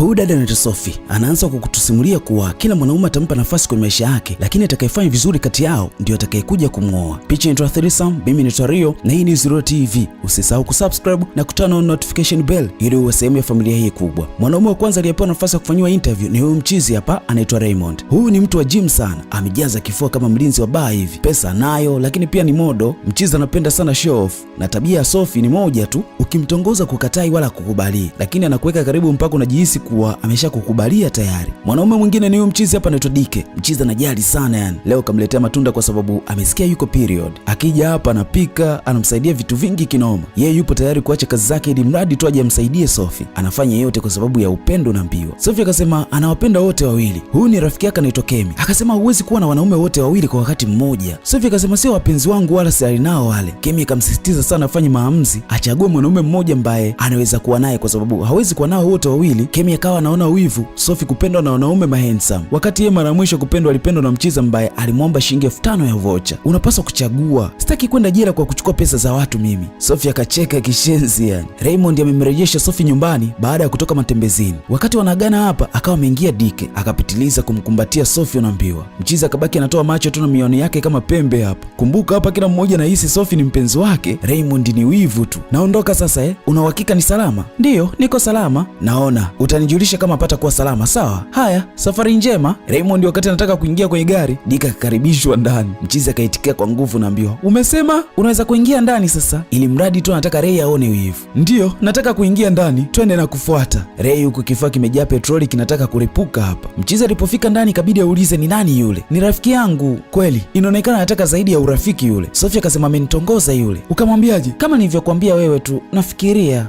Huyu dada anaitwa Sophie anaanza kukutusimulia kuwa kila mwanaume atampa nafasi kwenye maisha yake, lakini atakayefanya vizuri kati yao ndio atakayekuja kumwoa. Picha inaitwa Threesome, mimi ni Rio na hii ni Zero TV. Usisahau kusubscribe na kutana on notification bell ili uwe sehemu ya familia hii kubwa. Mwanaume wa kwanza aliyepewa nafasi ya kufanywa interview ni huyu mchizi hapa anaitwa Raymond. Huyu ni mtu wa gym sana, amejaza kifua kama mlinzi wa baa hivi. Pesa nayo, lakini pia ni modo. Mchizi anapenda sana show off, na tabia ya Sophie ni moja tu, ukimtongoza kukatai wala kukubali, lakini anakuweka karibu mpaka unajihisi kuwa ameshakukubalia tayari. Mwanaume mwingine ni huyu mchizi hapa anaitwa Dike. Mchizi anajali sana yani. Leo kamletea matunda kwa sababu amesikia yuko period. Akija hapa anapika, anamsaidia vitu vingi kinoma. Yeye yupo tayari kuacha kazi zake ili mradi tu aje amsaidie Sophie. Anafanya yote kwa sababu ya upendo na mbio. Sophie akasema anawapenda wote wawili. Huyu ni rafiki yake anaitwa Kemi. Akasema huwezi kuwa na wanaume wote wawili kwa wakati mmoja. Sophie akasema sio wapenzi wangu wala si nao wale. Kemi akamsisitiza sana afanye maamuzi, achague mwanaume mmoja ambaye anaweza kuwa naye kwa sababu hawezi kuwa nao wote wawili. Kemi akawa anaona wivu Sophie kupendwa na wanaume mahandsome, wakati yeye mara mwisho kupendwa alipendwa na mchizi ambaye alimwomba shilingi 5,000 ya vocha. Unapaswa kuchagua, sitaki kwenda jela kwa kuchukua pesa za watu mimi. Sophie akacheka kishenzi yani. Raymond amemrejesha Sophie nyumbani baada ya kutoka matembezini. Wakati wanagana hapa akawa ameingia Dike, akapitiliza kumkumbatia Sophie unaambiwa. Mchizi akabaki anatoa macho tu na mioni yake kama pembe hapa. Kumbuka hapa kila mmoja anahisi Sophie ni mpenzi wake. Raymond ni wivu tu. Naondoka sasa una uhakika ni salama? Ndiyo, niko salama. Naona utanijulisha kama pata kuwa salama, sawa? Haya, safari njema. Raymond wakati anataka kuingia kwenye gari, Dika akakaribishwa ndani. Mchizi akaitikia kwa nguvu naambiwa, "Umesema unaweza kuingia ndani sasa?" Ili mradi tu anataka Ray aone wivu. "Ndiyo, nataka kuingia ndani, twende na kufuata." Ray huko kifaa kimejaa petroli kinataka kulipuka hapa. Mchizi alipofika ndani kabidi aulize ni nani yule. "Ni rafiki yangu." Kweli, inaonekana anataka zaidi ya urafiki yule. Sophie akasema amenitongoza yule. Ukamwambiaje? "Kama nilivyokuambia wewe tu, nafikiria."